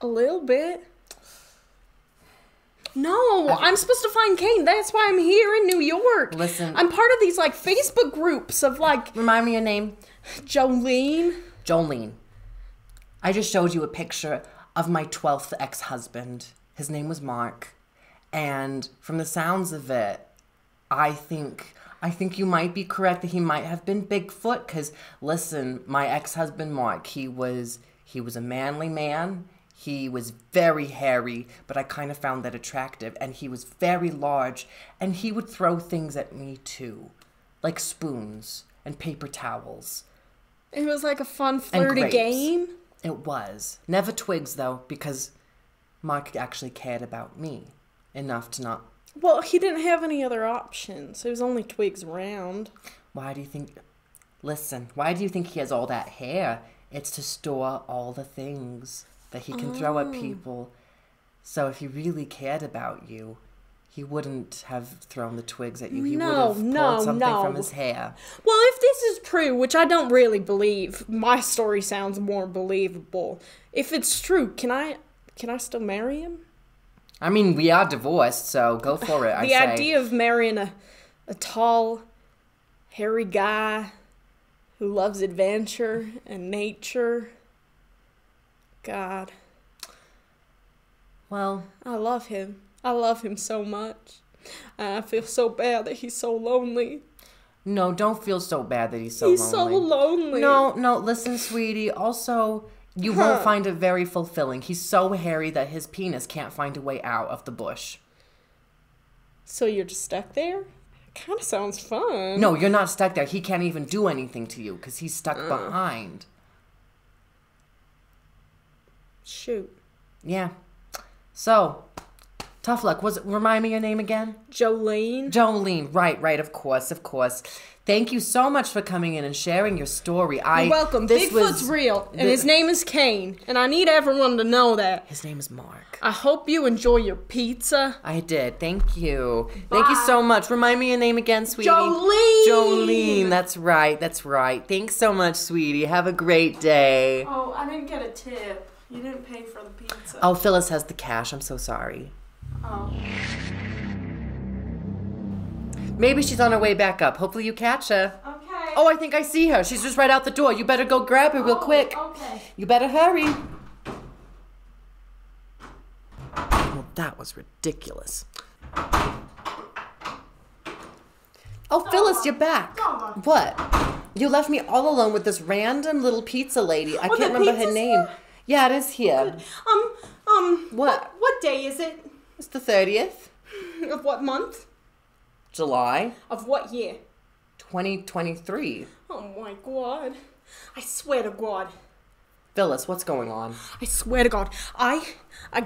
A little bit. No, I'm supposed to find Cain. That's why I'm here in New York. Listen. I'm part of these, like, Facebook groups of, like... Remind me your name. Jolene. I just showed you a picture of my 12th ex-husband. His name was Mark. And from the sounds of it, I think you might be correct that he might have been Bigfoot. Because, listen, my ex-husband Mark, he was a manly man. He was very hairy, but I kind of found that attractive. And he was very large. And he would throw things at me, too. Like spoons and paper towels. It was like a fun, flirty game. It was. Never twigs, though, because Mark actually cared about me enough to not... Well, he didn't have any other options. There was only twigs around. Why do you think... Listen, why do you think he has all that hair? It's to store all the things that he can throw at people. So if he really cared about you, he wouldn't have thrown the twigs at you. He would have pulled something from his hair. Well, if this is true, which I don't really believe, my story sounds more believable. If it's true, can I still marry him? I mean, we are divorced, so go for it. The idea of marrying a tall, hairy guy who loves adventure and nature. God. Well, I love him. I love him so much. And I feel so bad that he's so lonely. No, don't feel so bad that he's so lonely. He's so lonely. No, listen, sweetie. Also, you won't find it very fulfilling. He's so hairy that his penis can't find a way out of the bush. So you're just stuck there? Kind of sounds fun. No, you're not stuck there. He can't even do anything to you because he's stuck behind. Shoot. Yeah. So, tough luck. Remind me your name again? Jolene. Right. Of course. Thank you so much for coming in and sharing your story. You're welcome. Bigfoot's real, and his name is Cain, and I need everyone to know that. His name is Mark. I hope you enjoy your pizza. I did. Thank you. Bye. Thank you so much. Remind me your name again, sweetie. Jolene. That's right. Thanks so much, sweetie. Have a great day. Oh, I didn't get a tip. You didn't pay for the pizza. Oh, Phyllis has the cash. I'm so sorry. Oh. Maybe she's on her way back up. Hopefully you catch her. Okay. Oh, I think I see her. She's just right out the door. You better go grab her real quick. Okay. You better hurry. Well, that was ridiculous. Oh, Phyllis, you're back. What? You left me all alone with this random little pizza lady. I Oh, can't the remember her pizza's name. here? Yeah, it is here. What day is it? It's the 30th, Of what month? July, Of what year? 2023. Oh my god. I swear to God. Phyllis, what's going on? I swear to God. I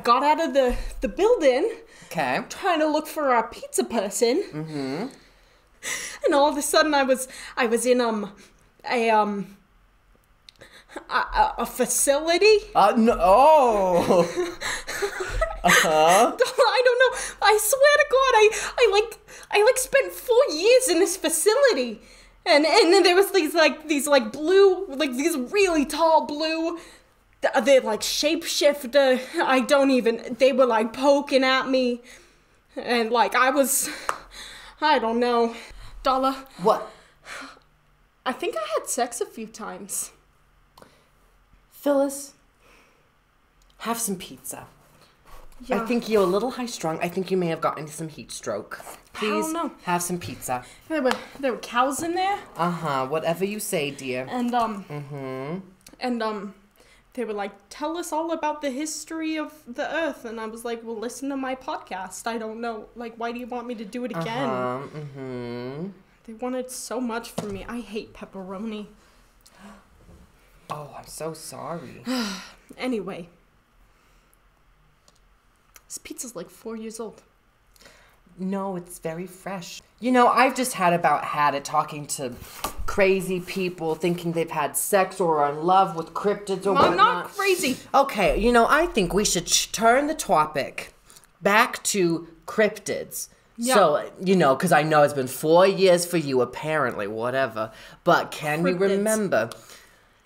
got out of the building Okay. trying to look for a pizza person. Mm-hmm. And all of a sudden I was in a facility. No. Oh. Uh-huh. I don't know. I swear to God, I spent 4 years in this facility, and then there was these blue, like these really tall blue, they're like shapeshifter. They were like poking at me, and like I don't know, Darla. What? I think I had sex a few times. Phyllis, have some pizza. Yeah. I think you're a little high-strung. I think you may have gotten some heat stroke. Please don't know. have some pizza. There were cows in there. Uh-huh. Whatever you say, dear. And they were like, tell us all about the history of the earth. And I was like, well, listen to my podcast. I don't know. Like, why do you want me to do it again? They wanted so much from me. I hate pepperoni. Oh, I'm so sorry. Anyway. This pizza's like 4 years old. No, it's very fresh. You know, I've just had it talking to crazy people thinking they've had sex or are in love with cryptids or whatnot. I'm not crazy. Okay, you know, I think we should turn the topic back to cryptids. Yeah. So, you know, because I know it's been 4 years for you, apparently, whatever. But can you remember?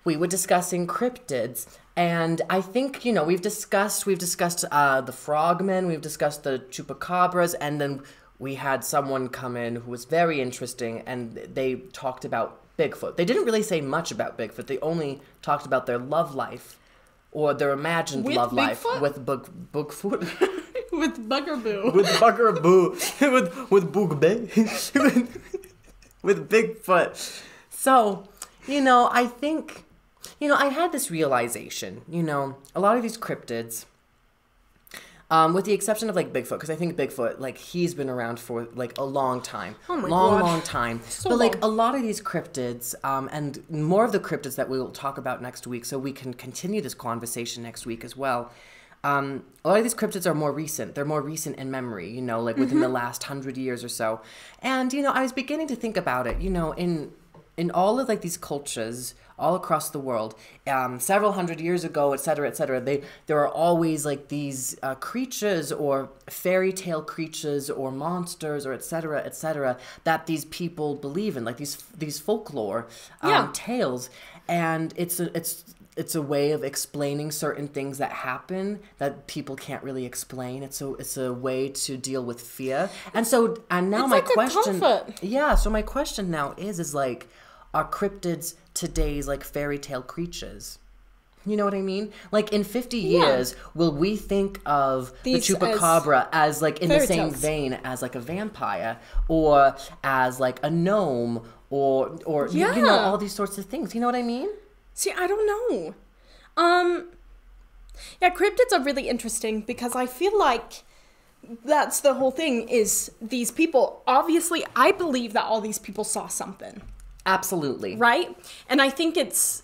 We were discussing cryptids. And I think, you know, we've discussed the frogmen, we've discussed the chupacabras, and then we had someone come in who was very interesting, and they talked about Bigfoot. They didn't really say much about Bigfoot. They only talked about their love life, or their imagined love life with Bigfoot. With Buggerboo. With Buggerboo. with Boogbe. with Bigfoot. So, you know, I think... You know, I had this realization, you know, a lot of these cryptids, with the exception of, like, Bigfoot, because I think Bigfoot, like, he's been around for, like, a long time. Oh, my God. Long time. So but, like, long. a lot of these cryptids, and more of the cryptids that we will talk about next week, so we can continue this conversation next week as well. A lot of these cryptids are more recent. They're more recent in memory, you know, like, within the last 100 years or so. And, you know, I was beginning to think about it, you know, in all of, like, these cultures all across the world, several hundred years ago, et cetera, there are always, like, these creatures or fairy tale creatures or monsters or et cetera, that these people believe in, like these folklore tales. And it's a way of explaining certain things that happen that people can't really explain. It's a way to deal with fear. And now my question, so my question now is like, are cryptids today's, like, fairy tale creatures? You know what I mean? Like, in 50 years, will we think of the chupacabra as like, in the same vein as, like, a vampire, or as, like, a gnome, or you know, all these sorts of things? You know what I mean? See, I don't know. Yeah, cryptids are really interesting because I feel like that's the whole thing, is these people, obviously, I believe that all these people saw something. Absolutely. Right? And I think there's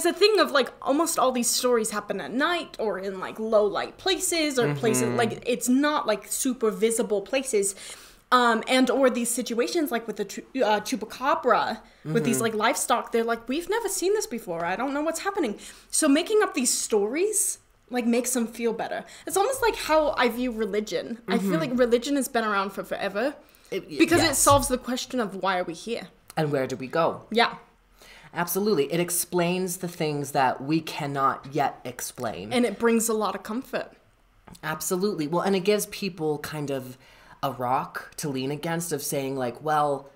a thing of, like, almost all these stories happen at night or in, like, low light places or places, like, it's not, like, super visible places. And or these situations, like with the chupacabra, with these, like, livestock, they're like, we've never seen this before. I don't know what's happening. So making up these stories, like, makes them feel better. It's almost like how I view religion. I feel like religion has been around for forever because it solves the question of why are we here? And where do we go? Yeah. Absolutely. It explains the things that we cannot yet explain. And it brings a lot of comfort. Absolutely. Well, and it gives people kind of a rock to lean against, of saying, like, well,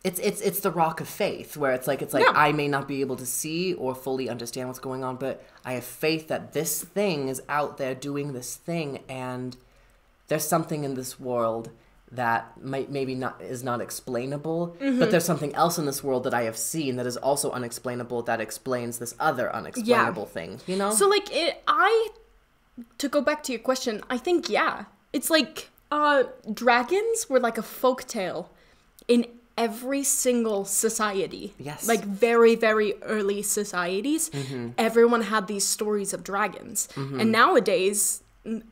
it's the rock of faith, where it's like I may not be able to see or fully understand what's going on, but I have faith that this thing is out there doing this thing, and there's something in this world, that maybe not is not explainable, but there's something else in this world that I have seen that is also unexplainable that explains this other unexplainable thing, you know? So, like, to go back to your question, I think, yeah. It's like, dragons were like a folktale in every single society. Yes. Like, very, very early societies. Everyone had these stories of dragons. And nowadays,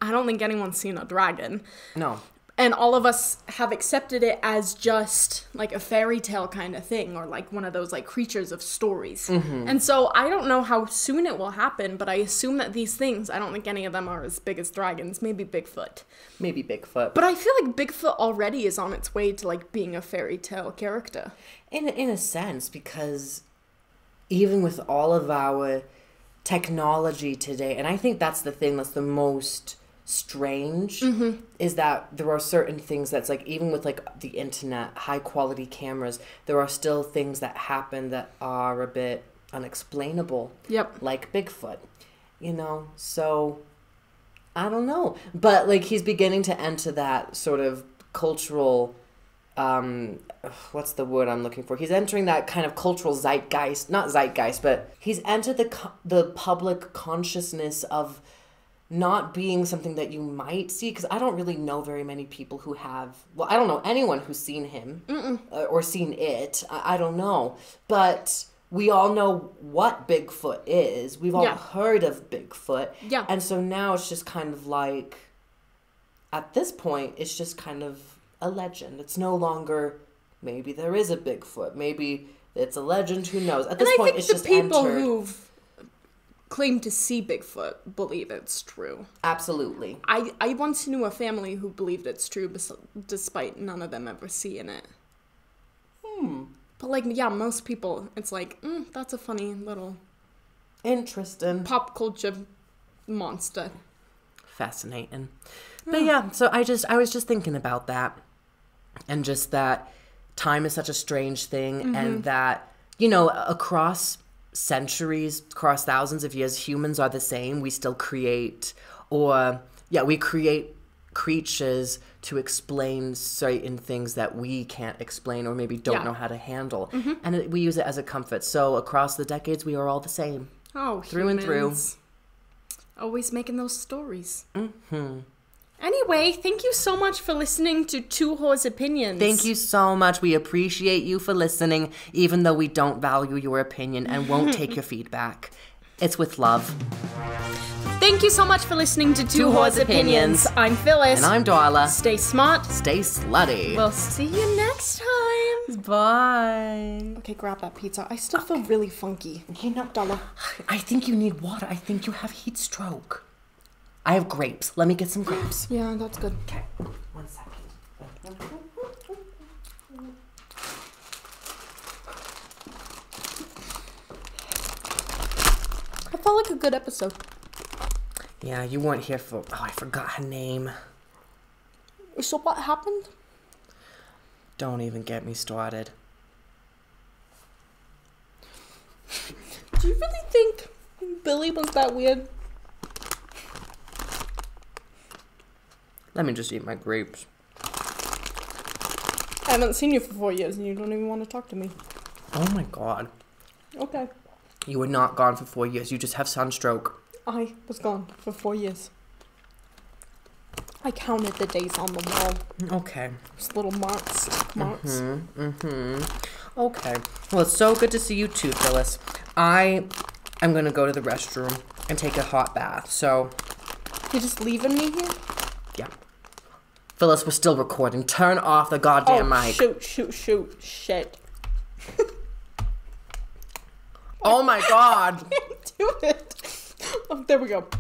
I don't think anyone's seen a dragon. No. And all of us have accepted it as just like a fairy tale kind of thing, or like one of those like creatures of stories. And so I don't know how soon it will happen, but I assume that these things, I don't think any of them are as big as dragons. Maybe Bigfoot. Maybe Bigfoot. But I feel like Bigfoot already is on its way to like being a fairy tale character. In a sense, because even with all of our technology today, and I think that's the thing that's the most strange, is that there are certain things that's like, even with like the internet, high quality cameras, there are still things that happen that are a bit unexplainable. Yep. Like Bigfoot, you know? So I don't know, but like he's beginning to enter that sort of cultural what's the word I'm looking for? He's entering that kind of cultural zeitgeist, not zeitgeist, but he's entered the public consciousness of not being something that you might see, because I don't really know very many people who have, well, I don't know anyone who's seen him or seen it. I don't know. But we all know what Bigfoot is. We've all heard of Bigfoot. Yeah. And so now it's just kind of like, at this point, it's just kind of a legend. It's no longer, maybe there is a Bigfoot. Maybe it's a legend. Who knows? At this point, it's just the people entered. who've claim to see Bigfoot believe it's true. Absolutely. I once knew a family who believed it's true despite none of them ever seeing it. But like, yeah, most people, it's like, that's a funny little interesting pop culture monster. Fascinating. But yeah, so I was just thinking about that, and just that time is such a strange thing, and that, you know, across centuries, across thousands of years, humans are the same. We still create, we create creatures to explain certain things that we can't explain or maybe don't know how to handle. And we use it as a comfort. So across the decades, we are all the same. Oh, through humans. and through. Always making those stories. Anyway, thank you so much for listening to Two Whores Opinions. Thank you so much. We appreciate you for listening, even though we don't value your opinion and won't take your feedback. It's with love. Thank you so much for listening to Two Whores Opinions. I'm Phyllis. And I'm Darla. Stay smart. Stay slutty. We'll see you next time. Bye. Okay, grab that pizza. I still feel really funky. You know, Darla, I think you need water. I think you have heat stroke. I have grapes. Let me get some grapes. Yeah, that's good. Okay, 1 second. I felt like a good episode. Yeah, you weren't here for... Oh, I forgot her name. So what happened? Don't even get me started. Do you really think Billy was that weird? Let me just eat my grapes. I haven't seen you for 4 years and you don't even want to talk to me. Oh my god. Okay. You were not gone for 4 years. You just have sunstroke. I was gone for 4 years. I counted the days on the wall. Okay. Just little marks. Okay. Well, it's so good to see you too, Phyllis. I am going to go to the restroom and take a hot bath, so... You're just leaving me here? Yeah. Phyllis, we're still recording. Turn off the goddamn mic. Shoot. Shit. Oh my god. Do it. Oh, there we go.